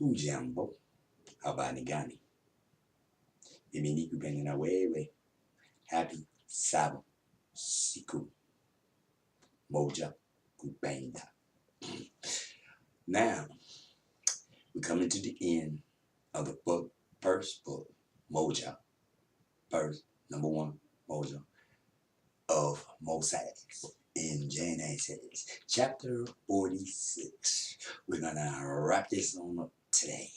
Hujambo, habari gani? Mimi ni kupenda na wewe. Happy Sabbath siku moja kupenda. Now, we're coming to the end of the book, first book, Moja, verse number 1, Moja of Moses in Genesis, chapter 46. We're gonna wrap this on up today.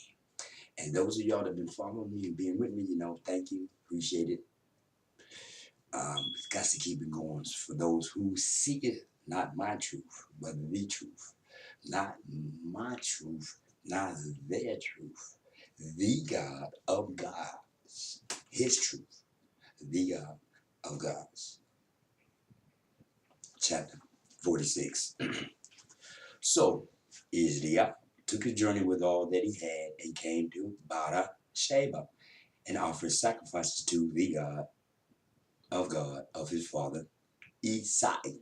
And those of y'all that have been following me and being with me, thank you, appreciate it. It's got to keep it going for those who seek it, not my truth, but the truth. Not my truth, not their truth. The God of gods, his truth, the God of gods. Chapter 46. So Israel took a journey with all that he had and came to Bada Sheba and offered sacrifices to the God of his father Isaac.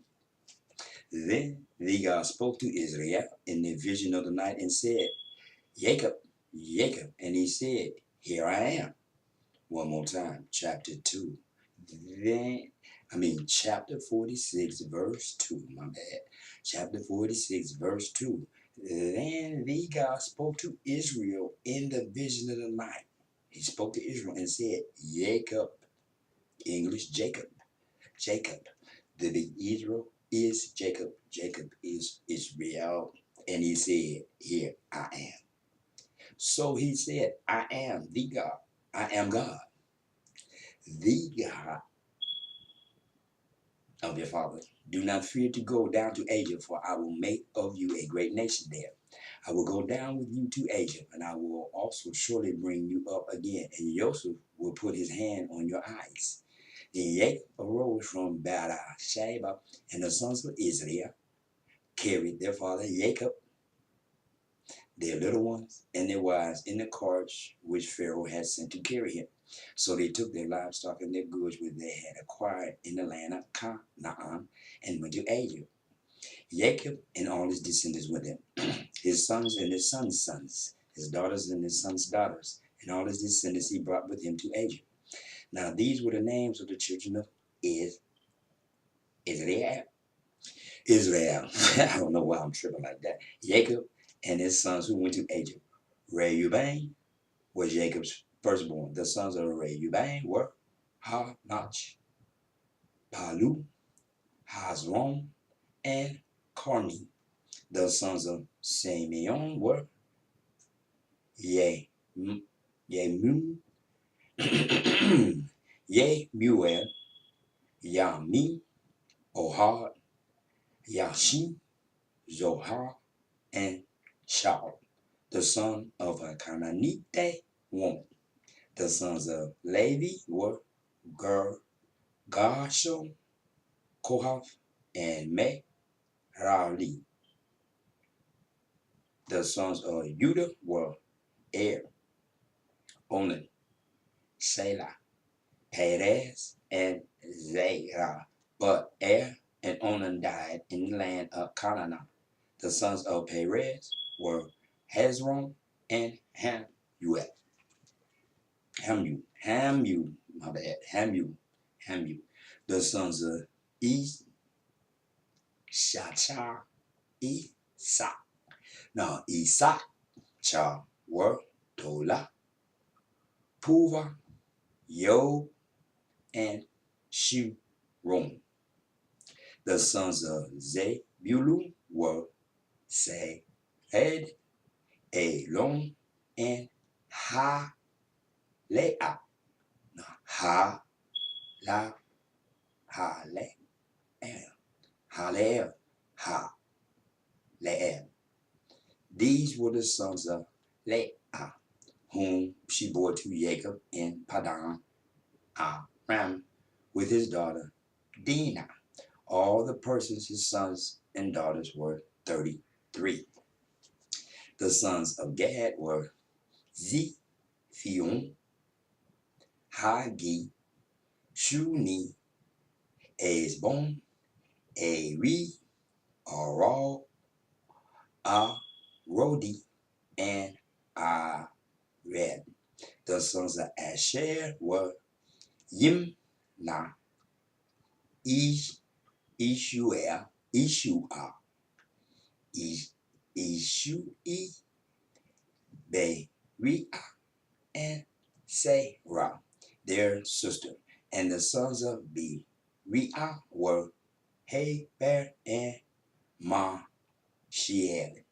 Then the God spoke to Israel in the vision of the night and said, Jacob, Jacob. And he said, Here I am. One more time, chapter 2. Chapter 46, verse 2. My bad. Chapter 46, verse 2. Then the God spoke to Israel in the vision of the night. He spoke to Israel and said, Jacob. English, Jacob. Jacob. The big Israel is Jacob. Jacob is Israel. And he said, Here I am. So he said, I am the God. I am God. The God of your father. Do not fear to go down to Egypt, for I will make of you a great nation there. I will go down with you to Egypt, and I will also surely bring you up again. And Joseph will put his hand on your eyes. Then Jacob arose from Beersheba, and the sons of Israel carried their father Jacob, their little ones, and their wives in the carts which Pharaoh had sent to carry him. So they took their livestock and their goods which they had acquired in the land of Canaan and went to Egypt. Jacob and all his descendants with him, his sons and his sons' sons, his daughters and his sons' daughters, and all his descendants he brought with him to Egypt. Now these were the names of the children of Israel. Israel. I don't know why I'm tripping like that. Jacob and his sons who went to Egypt. Reuben was Jacob's firstborn. The sons of Reuben were Hanach, Palu, Hezron, and Carmi. The sons of Simeon were Yemuel, Yemuel, Yami, Ohad, Yashim, Zohar, and Shaul, the son of a Canaanite woman. The sons of Levi were Gershon, Kohath, and Merari. The sons of Judah were Er, Onan, Selah, Perez, and Zerah. But Er and Onan died in the land of Canaan. The sons of Perez were Hezron and Hamuel. Hamu. The sons of Issachar, Isaac. Now, Issachar were Tola, Puva, Yob, and Shimron. The sons of Zebulun were Sered, Elon, and Haleah. Now, Haleah, Haleah, Haleah. These were the sons of Leah, whom she bore to Jacob in Padan Aram with his daughter Dinah. All the persons, his sons and daughters, were 33. The sons of Gad were Ziphion, Hagi, Shuni, Ezbon, Eri, Aral, Arodi, and I read. The sons of Asher were Yimna, Ishua, Ishui, Beria, and Sarah, their sister. And the sons of Beria were Heber and Mashiel.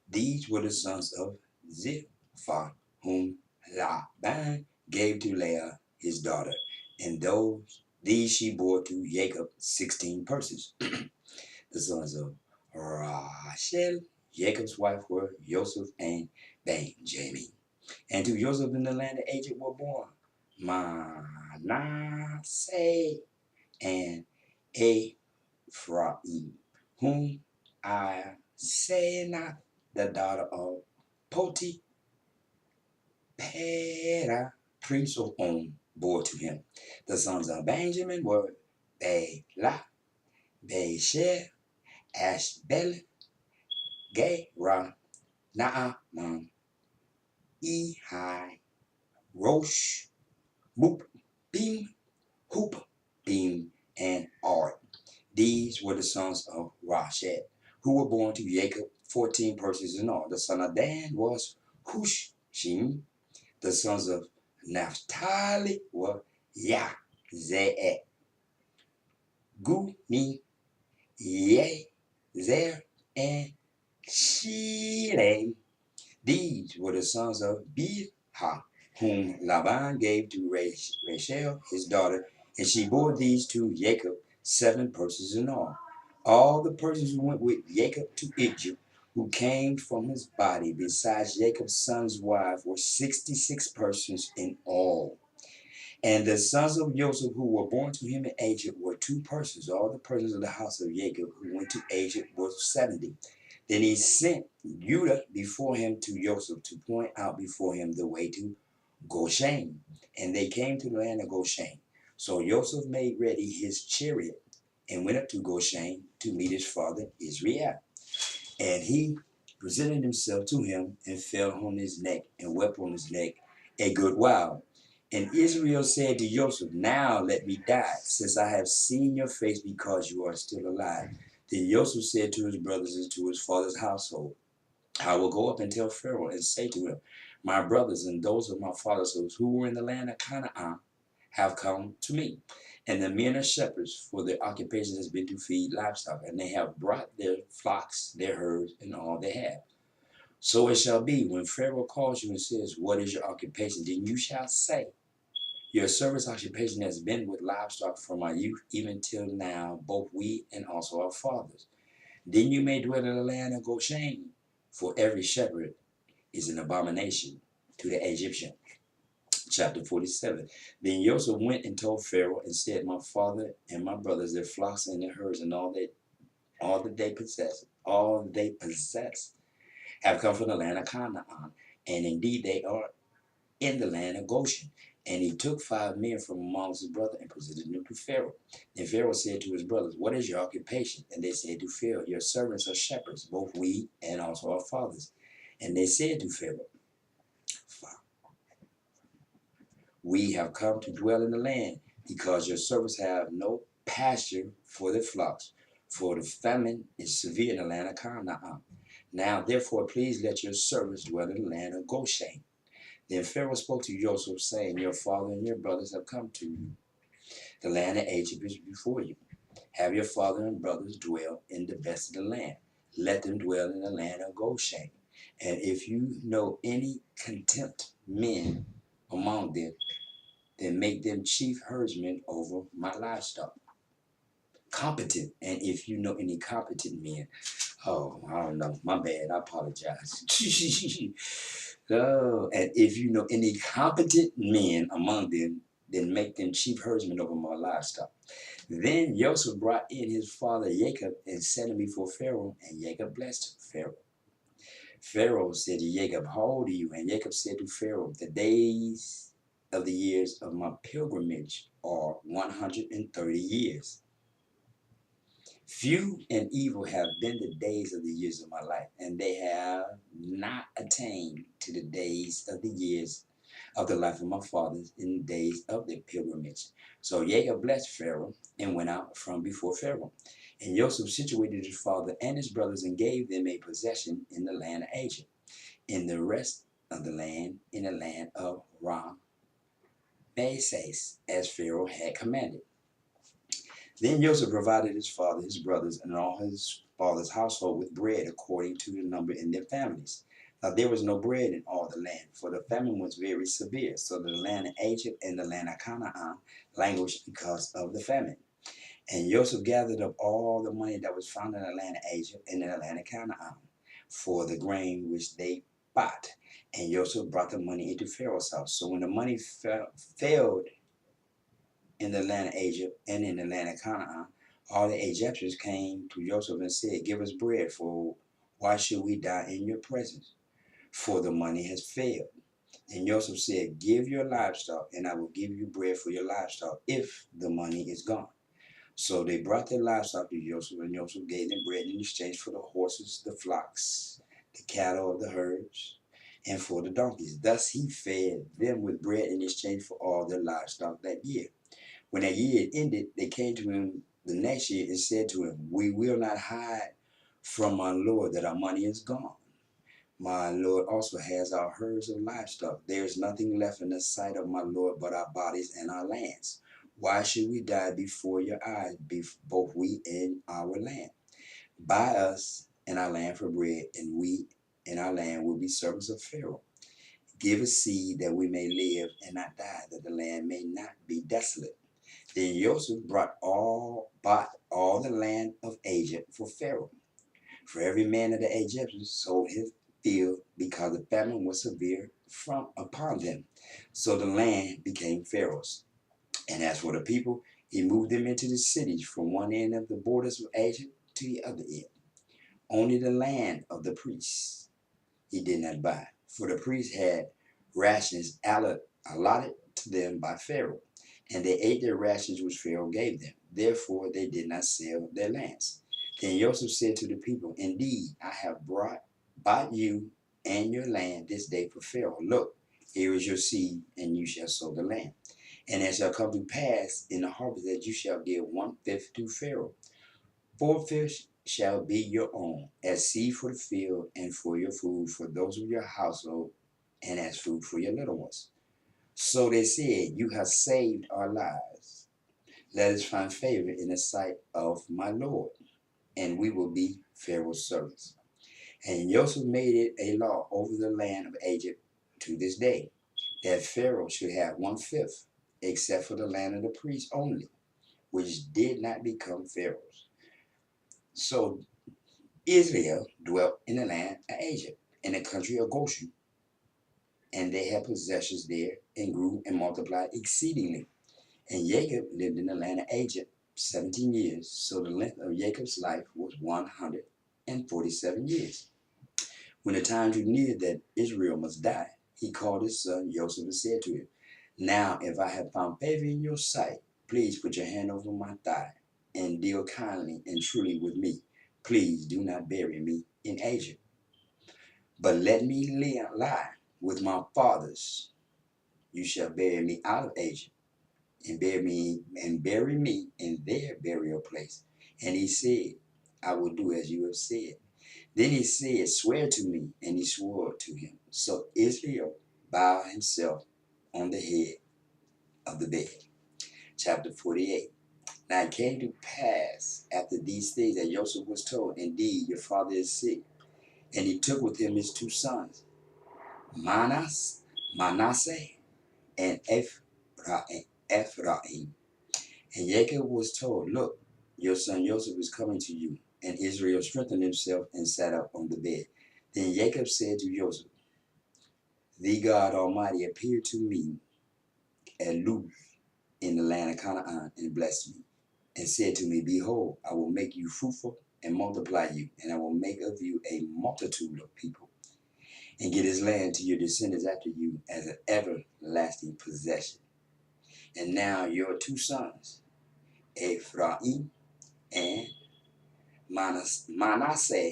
These were the sons of Zilpah, whom Laban gave to Leah his daughter, and these she bore to Jacob 16 purses. The sons of Rachel, Jacob's wife, were Joseph and Benjamin. And to Joseph in the land of Egypt were born Manasseh and Ephraim, whom I say not the daughter of Potipharah, priest of On, bore to him. The sons of Benjamin were Bela, Besher, Ashbel, Gera, Naaman, Ehi, Rosh, Mupim, Hupim, and Ard. These were the sons of Rashid, who were born to Jacob, 14 persons in all. The son of Dan was Hushim. The sons of Naphtali were Yahzeh, Guni, Yezer, and Shilem. These were the sons of Bilhah, whom Laban gave to Rachel, his daughter, and she bore these to Jacob, 7 persons in all. All the persons who went with Jacob to Egypt, who came from his body, besides Jacob's son's wife, were 66 persons in all. And the sons of Joseph who were born to him in Egypt were 2 persons. All the persons of the house of Jacob who went to Egypt were 70. Then he sent Judah before him to Joseph to point out before him the way to Goshen. And they came to the land of Goshen. So Joseph made ready his chariot and went up to Goshen to meet his father Israel. And he presented himself to him and fell on his neck and wept on his neck a good while. And Israel said to Joseph, now let me die, since I have seen your face, because you are still alive. Then Joseph said to his brothers and to his father's household, I will go up and tell Pharaoh and say to him, my brothers and those of my father's house who were in the land of Canaan have come to me. And the men are shepherds, for their occupation has been to feed livestock, and they have brought their flocks, their herds, and all they have. So it shall be, when Pharaoh calls you and says, what is your occupation? Then you shall say, your service occupation has been with livestock from our youth even till now, both we and also our fathers. Then you may dwell in the land of Goshen, for every shepherd is an abomination to the Egyptian. Chapter 47. Then Joseph went and told Pharaoh and said, my father and my brothers, their flocks and their herds and all that they possess have come from the land of Canaan, and indeed they are in the land of Goshen. And he took 5 men from amongst his brothers and presented them to Pharaoh. Then Pharaoh said to his brothers, what is your occupation? And they said to Pharaoh, your servants are shepherds, both we and also our fathers. And they said to Pharaoh, we have come to dwell in the land, because your servants have no pasture for their flocks, for the famine is severe in the land of Canaan. Now therefore please let your servants dwell in the land of Goshen. Then Pharaoh spoke to Joseph, saying, your father and your brothers have come to you. The land of Egypt is before you. Have your father and brothers dwell in the best of the land. Let them dwell in the land of Goshen. And if you know any contempt men among them, then make them chief herdsmen over my livestock. Competent. And if you know any competent men, oh, I don't know, my bad, I apologize. Oh, and if you know any competent men among them, then make them chief herdsmen over my livestock. Then Joseph brought in his father Jacob and set him before Pharaoh, and Jacob blessed Pharaoh. Pharaoh said to Jacob, how old are you? And Jacob said to Pharaoh, the days of the years of my pilgrimage are 130 years. Few and evil have been the days of the years of my life, and they have not attained to the days of the years of the life of my fathers in the days of their pilgrimage. So Jacob blessed Pharaoh and went out from before Pharaoh. And Joseph situated his father and his brothers and gave them a possession in the land of Egypt, in the rest of the land, in the land of Ramesses, as Pharaoh had commanded. Then Joseph provided his father, his brothers, and all his father's household with bread according to the number in their families. Now there was no bread in all the land, for the famine was very severe. So the land of Egypt and the land of Canaan languished because of the famine. And Joseph gathered up all the money that was found in the land of Egypt and in the land of Canaan for the grain which they bought. And Joseph brought the money into Pharaoh's house. So when the money failed in the land of Egypt and in the land of Canaan, all the Egyptians came to Joseph and said, "Give us bread, for why should we die in your presence? For the money has failed." And Joseph said, "Give your livestock, and I will give you bread for your livestock if the money is gone." So they brought their livestock to Joseph, and Joseph gave them bread in exchange for the horses, the flocks, the cattle of the herds, and for the donkeys. Thus he fed them with bread in exchange for all their livestock that year. When that year had ended, they came to him the next year and said to him, "We will not hide from my Lord that our money is gone. My Lord also has our herds of livestock. There is nothing left in the sight of my Lord but our bodies and our lands. Why should we die before your eyes, both we and our land? Buy us and our land for bread, and we and our land will be servants of Pharaoh. Give us seed that we may live and not die, that the land may not be desolate." Then Joseph bought all the land of Egypt for Pharaoh. For every man of the Egyptians sold his field, because the famine was severe upon them. So the land became Pharaoh's. And as for the people, he moved them into the cities from one end of the borders of Egypt to the other end. Only the land of the priests he did not buy, for the priests had rations allotted to them by Pharaoh, and they ate their rations which Pharaoh gave them. Therefore they did not sell their lands. Then Joseph said to the people, "Indeed, I have bought you and your land this day for Pharaoh. Look, here is your seed, and you shall sow the land. And it shall come to pass in the harvest that you shall give 1/5 to Pharaoh. 4/5 shall be your own, as seed for the field and for your food, for those of your household, and as food for your little ones." So they said, "You have saved our lives. Let us find favor in the sight of my Lord, and we will be Pharaoh's servants." And Joseph made it a law over the land of Egypt to this day, that Pharaoh should have 1/5, except for the land of the priests only, which did not become Pharaoh's. So Israel dwelt in the land of Egypt, in the country of Goshen, and they had possessions there, and grew and multiplied exceedingly. And Jacob lived in the land of Egypt 17 years, so the length of Jacob's life was 147 years. When the time drew near that Israel must die, he called his son Joseph and said to him, "Now, if I have found favor in your sight, please put your hand over my thigh and deal kindly and truly with me. Please do not bury me in Egypt, but let me lie with my fathers. You shall bury me out of Egypt, and bury me in their burial place." And he said, "I will do as you have said." Then he said, "Swear to me." And he swore to him. So Israel bowed himself on the head of the bed. Chapter 48. Now it came to pass after these things that Joseph was told, "Indeed, your father is sick." And he took with him his two sons, Manasseh and Ephraim. And Jacob was told, "Look, your son Joseph is coming to you." And Israel strengthened himself and sat up on the bed. Then Jacob said to Joseph, "The God Almighty appeared to me at Luz in the land of Canaan and blessed me, and said to me, Behold, I will make you fruitful and multiply you, and I will make of you a multitude of people, and give this land to your descendants after you as an everlasting possession. And now your two sons, Ephraim and Manasseh,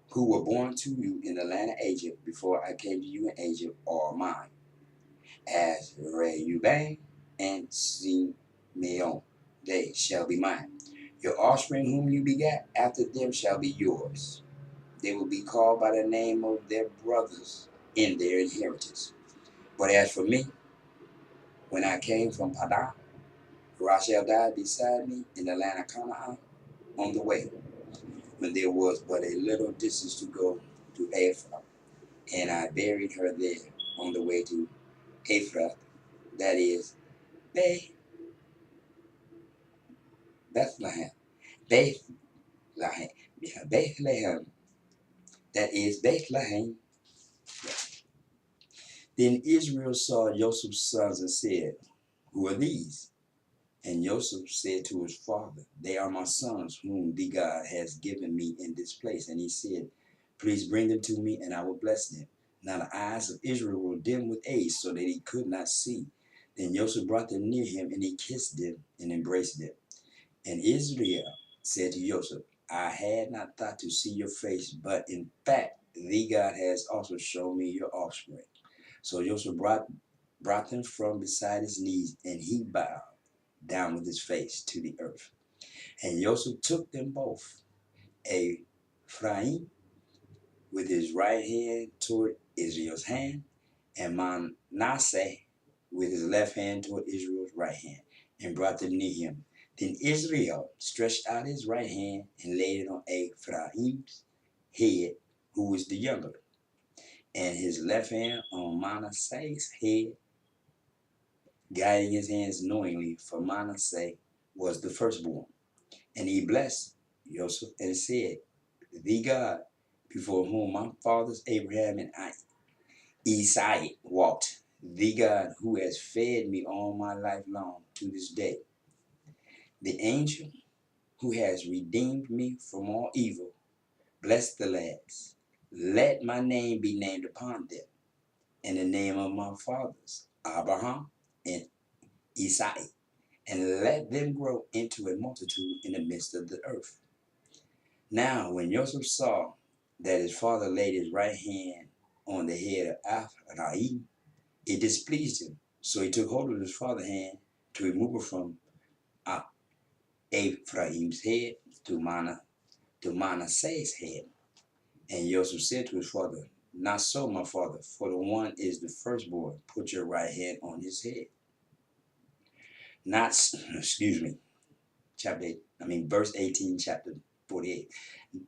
who were born to you in the land of Egypt before I came to you in Egypt, are mine, as Reuben and Simeon, they shall be mine. Your offspring whom you begat after them shall be yours. They will be called by the name of their brothers in their inheritance. But as for me, when I came from Padan, Rachel died beside me in the land of Canaan on the way, when there was but a little distance to go to Ephraim, and I buried her there on the way to Ephraim, that is Bethlehem, Bethlehem, Bethlehem, that is Bethlehem. Then Israel saw Joseph's sons and said, who are these? And Joseph said to his father, they are my sons, whom the God has given me in this place. And he said, please bring them to me, and I will bless them. Now the eyes of Israel were dim with age, so that he could not see. Then Joseph brought them near him, and he kissed them and embraced them. And Israel said to Joseph, I had not thought to see your face, but in fact, the God has also shown me your offspring. So Joseph brought them from beside his knees, and he bowed down with his face to the earth. And Joseph took them both, Ephraim with his right hand toward Israel's hand, and Manasseh with his left hand toward Israel's right hand, and brought them near him. Then Israel stretched out his right hand and laid it on Ephraim's head, who was the younger, and his left hand on Manasseh's head, guiding his hands knowingly, for Manasseh was the firstborn. And he blessed Joseph and said, the God before whom my fathers Abraham and Isaac walked, the God who has fed me all my life long to this day, the angel who has redeemed me from all evil, bless the lads. Let my name be named upon them, and the name of my fathers, Abraham and Isaac, and let them grow into a multitude in the midst of the earth. Now, when Joseph saw that his father laid his right hand on the head of Ephraim, it displeased him. So he took hold of his father's hand to remove it from Ephraim's head to Manasseh's head. And Joseph said to his father, not so, my father, for the one is the firstborn. Put your right hand on his head. Not, excuse me, verse 18, chapter 48.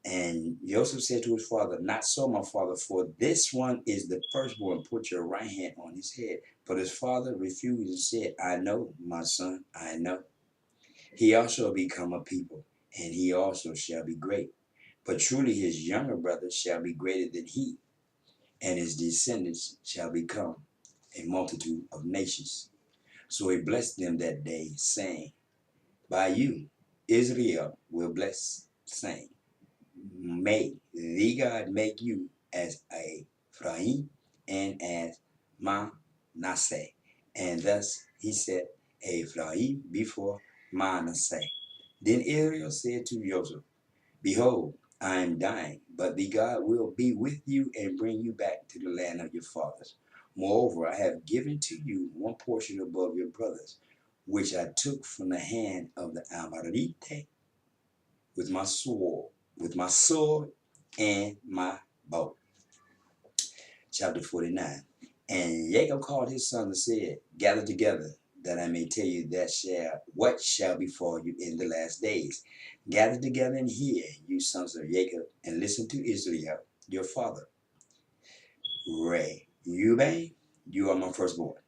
And Joseph said to his father, not so, my father, for this one is the firstborn. Put your right hand on his head. But his father refused and said, I know, my son, I know. He also become a people, and he also shall be great. But truly his younger brother shall be greater than he, and his descendants shall become a multitude of nations. So he blessed them that day, saying, by you Israel will bless, saying, may the God make you as Ephraim and as Manasseh. And thus he set Ephraim before Manasseh. Then Israel said to Joseph, behold, I am dying, but the God will be with you and bring you back to the land of your fathers. Moreover, I have given to you one portion above your brothers, which I took from the hand of the Amalekite with my sword and my bow. Chapter 49. And Jacob called his sons and said, gather together, that I may tell you what shall befall you in the last days. Gather together and hear, you sons of Jacob, and listen to Israel, your father. Reuben, you are my firstborn,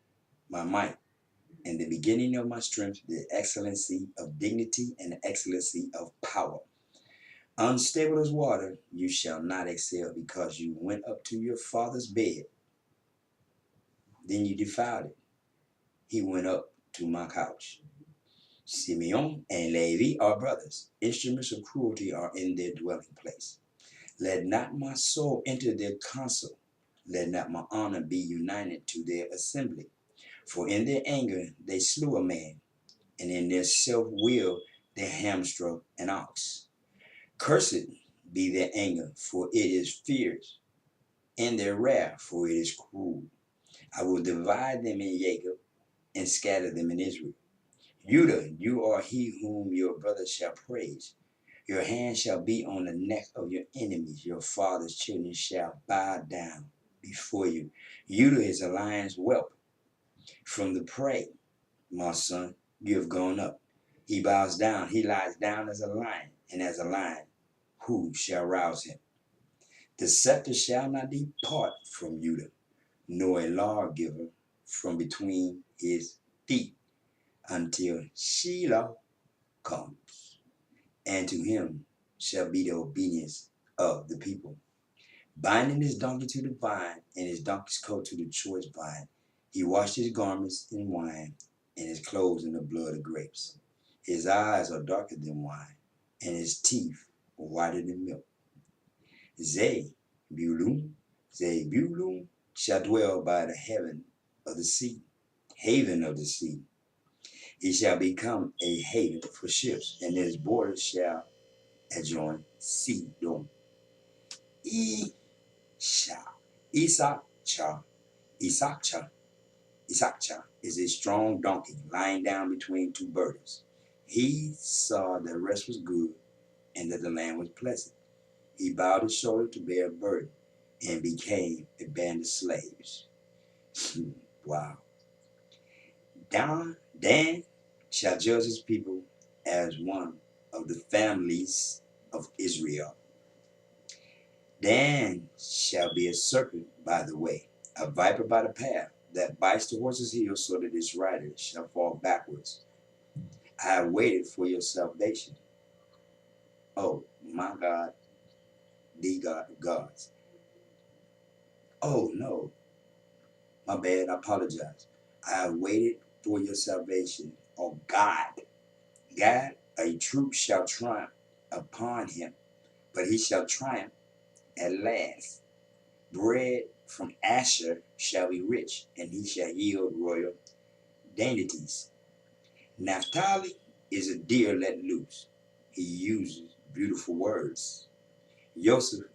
my might, and the beginning of my strength, the excellency of dignity and the excellency of power. Unstable as water, you shall not excel, because you went up to your father's bed. Then you defiled it. He went up to my couch. Simeon and Levi are brothers. Instruments of cruelty are in their dwelling place. Let not my soul enter their council. Let not my honor be united to their assembly. For in their anger they slew a man, and in their self-will they hamstrung an ox. Cursed be their anger, for it is fierce, and their wrath, for it is cruel. I will divide them in Jacob and scatter them in Israel. Judah, you are he whom your brothers shall praise. Your hand shall be on the neck of your enemies. Your father's children shall bow down before you. Judah is a lion's whelp. From the prey, my son, you have gone up. He bows down. He lies down as a lion, and as a lion, who shall rouse him? The scepter shall not depart from Judah, nor a lawgiver from between his feet, until Shiloh comes, and to him shall be the obedience of the people. Binding his donkey to the vine, and his donkey's coat to the choice vine, he washed his garments in wine, and his clothes in the blood of grapes. His eyes are darker than wine, and his teeth are whiter than milk. Zebulun shall dwell by the haven of the sea, haven of the sea. He shall become a haven for ships, and his borders shall adjoin Sidon. Isha, Isakcha, Isakcha, Isakcha is a strong donkey lying down between two burdens. He saw that rest was good and that the land was pleasant. He bowed his shoulder to bear a burden and became a band of slaves. Wow. Dan shall judge his people as one of the families of Israel. Dan shall be a serpent by the way, a viper by the path, that bites the horse's heel so that its rider shall fall backwards. I have waited for your salvation. Oh, my God, the God of gods. Oh, no, my bad, I apologize. I have waited for your salvation. Oh, God. God, a troop shall triumph upon him, but he shall triumph at last. Bread from Asher shall be rich, and he shall yield royal dainties. Naphtali is a deer let loose. He uses beautiful words. Joseph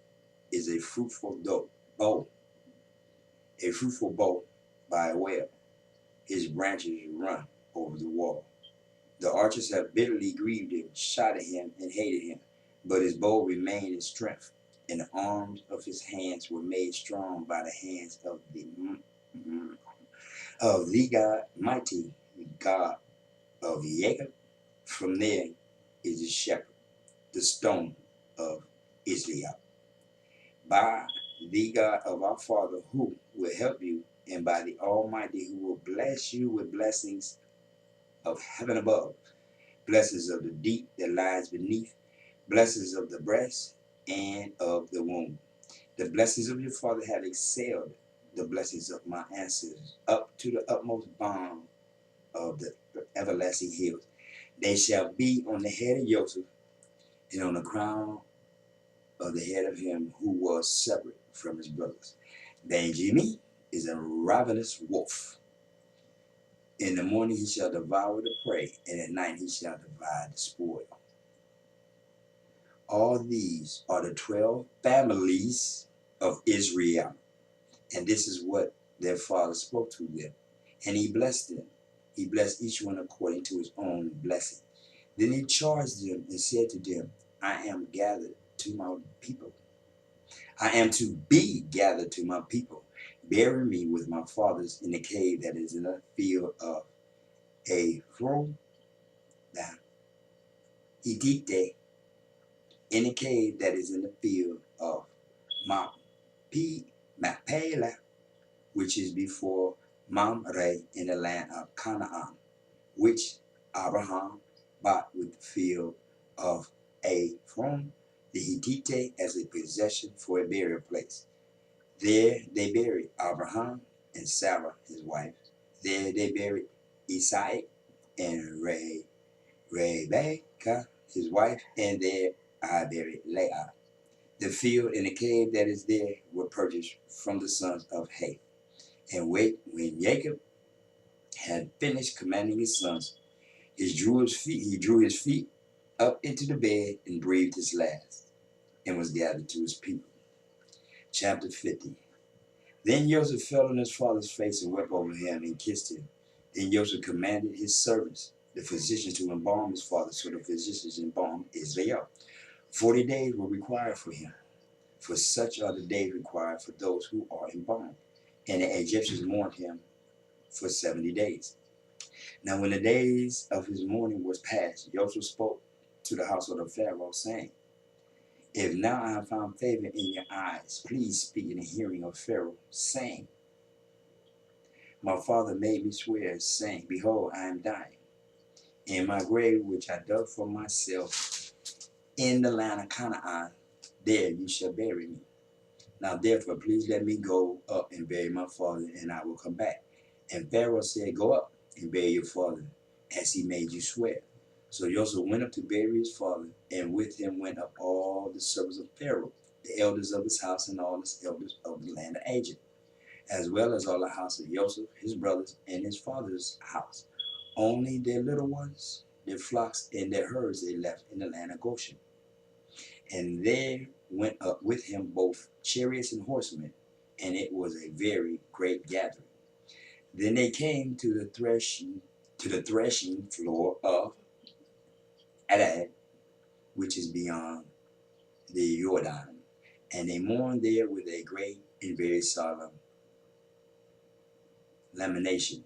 is a fruitful bow, a fruitful bow by a well. His branches run over the wall. The archers have bitterly grieved him, shot at him, and hated him. But his bow remained in strength, and the arms of his hands were made strong by the hands of the God, mighty God of Jacob. From there is the shepherd, the stone of Israel. By the God of our Father who will help you, and by the Almighty who will bless you with blessings of heaven above, blessings of the deep that lies beneath, blessings of the breast and of the womb. The blessings of your father have excelled the blessings of my ancestors up to the utmost bound of the everlasting hills. They shall be on the head of Joseph and on the crown of the head of him who was separate from his brothers. Benjamin is a ravenous wolf. In the morning he shall devour the prey, and at night he shall divide the spoil. All these are the 12 families of Israel. And this is what their father spoke to them. And he blessed them. He blessed each one according to his own blessing. Then he charged them and said to them, I am gathered to my people. I am to be gathered to my people. Bury me with my fathers in the cave that is in the field of Ephron, the Hittite, in the cave that is in the field of Machpelah, which is before Mamre in the land of Canaan, which Abraham bought with the field of Ephron the Hittite as a possession for a burial place. There they buried Abraham and Sarah, his wife. There they buried Isaac and Rebekah, his wife, and there I buried Leah. The field and the cave that is there were purchased from the sons of Heth. And when Jacob had finished commanding his sons, he drew his feet up into the bed and breathed his last, and was gathered to his people. Chapter 50. Then Joseph fell on his father's face and wept over him and kissed him. Then Joseph commanded his servants, the physicians, to embalm his father. So the physicians embalmed Israel. 40 days were required for him, for such are the days required for those who are embalmed. And the Egyptians mourned him for 70 days. Now when the days of his mourning was past, Joseph spoke to the household of Pharaoh, saying, If now I have found favor in your eyes, please speak in the hearing of Pharaoh, saying, My father made me swear, saying, Behold, I am dying. In my grave, which I dug for myself in the land of Canaan, there you shall bury me. Now therefore, please let me go up and bury my father, and I will come back. And Pharaoh said, Go up and bury your father, as he made you swear. So Joseph went up to bury his father, and with him went up all the servants of Pharaoh, the elders of his house, and all the elders of the land of Egypt, as well as all the house of Joseph, his brothers, and his father's house. Only their little ones, their flocks, and their herds they left in the land of Goshen. And there went up with him both chariots and horsemen, and it was a very great gathering. Then they came to the threshing floor of Adad, which is beyond the Jordan, and they mourned there with a great and very solemn lamentation.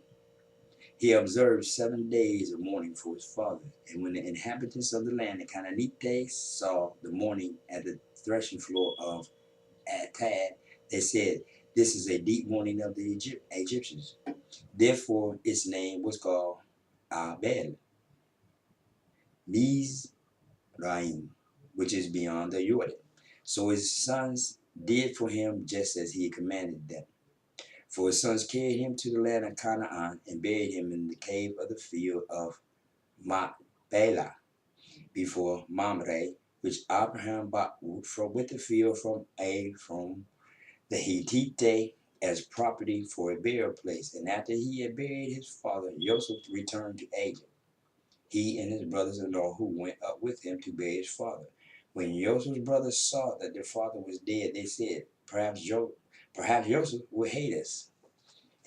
He observed 7 days of mourning for his father. And when the inhabitants of the land, the Canaanites, saw the mourning at the threshing floor of Atad, they said, This is a deep mourning of the Egyptians. Therefore, its name was called Abel Mizraim, which is beyond the Jordan. So his sons did for him just as he commanded them. For his sons carried him to the land of Canaan and buried him in the cave of the field of Machpelah before Mamre, which Abraham bought with the field from the Hittite as property for a burial place. And after he had buried his father, Joseph returned to Egypt, he and his brothers-in-law who went up with him to bury his father. When Joseph's brothers saw that their father was dead, they said, Perhaps Joseph will hate us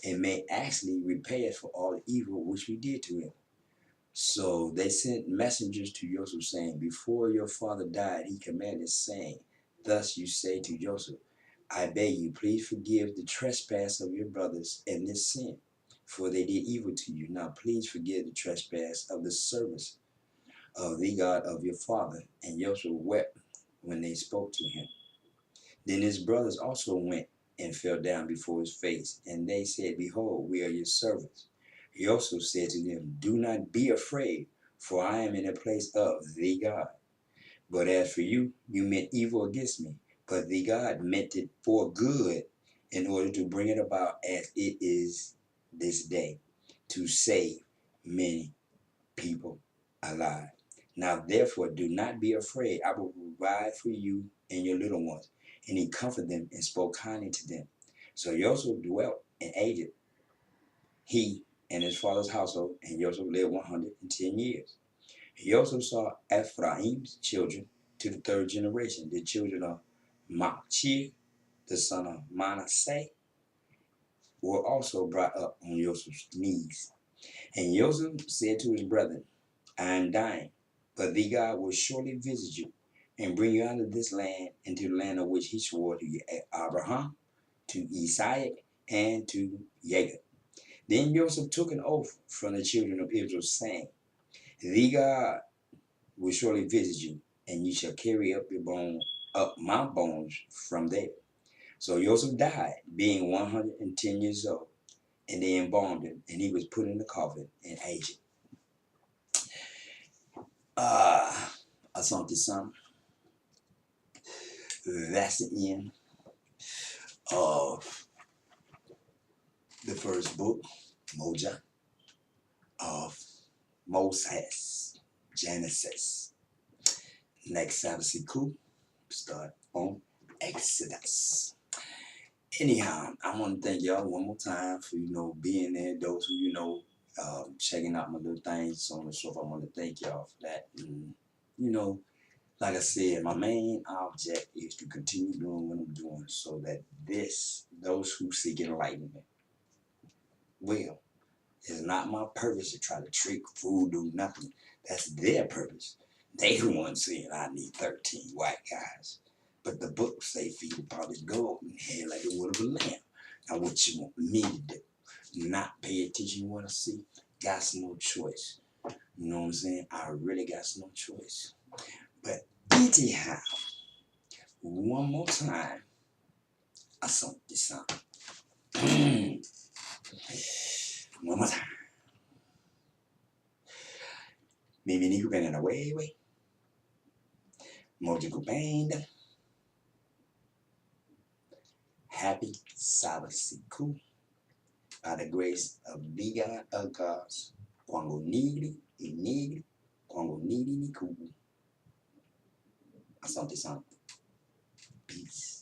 and may actually repay us for all the evil which we did to him. So they sent messengers to Joseph, saying, Before your father died, he commanded, saying, Thus you say to Joseph, I beg you, please forgive the trespass of your brothers and this sin, for they did evil to you. Now please forgive the trespass of the servants of the God of your father. And Joseph wept when they spoke to him. Then his brothers also went and fell down before his face, and they said, Behold, we are your servants. Joseph said to them, Do not be afraid, for I am in the place of the God. But as for you, you meant evil against me, but the God meant it for good, in order to bring it about as it is this day, to save many people alive. Now therefore do not be afraid. I will provide for you and your little ones. And he comforted them and spoke kindly to them. So Joseph dwelt in Egypt, he and his father's household, and Joseph lived 110 years. Joseph saw Ephraim's children to the third generation. The children of Machir, the son of Manasseh, were also brought up on Joseph's knees. And Joseph said to his brethren, I am dying, but the God will surely visit you and bring you out of this land into the land of which he swore to Abraham, to Isaac, and to Jacob. Then Joseph took an oath from the children of Israel, saying, The God will surely visit you, and you shall carry up my bones from there. So Joseph died, being 110 years old, and they embalmed him, and he was put in the coffin in Egypt. Asante Son. That's the end of the first book, Moja, of Moses, Genesis. Next Sabbath start on Exodus. Anyhow, I want to thank y'all one more time for, being there. Those who, checking out my little things, so on and so forth. I want to thank y'all for that. And, you know, like I said, my main object is to continue doing what I'm doing so that those who seek enlightenment will. It's not my purpose to try to trick, fool, do nothing. That's their purpose. They the ones saying I need 13 white guys. But the book say feed the polished gold and head like the wood of a lamb. Now what you want me to do? Not pay attention to what I see? Got no choice. You know what I'm saying? I really got no choice. But anyhow, one more time, asante sana. One more time. Mimi nikupenda na wewe. Moja kupenda. Happy Sabbath siku. By the grace of the God of gods. Kwangu nigri, inigri, kwangu nigri ni kubu. Asante sana. Peace.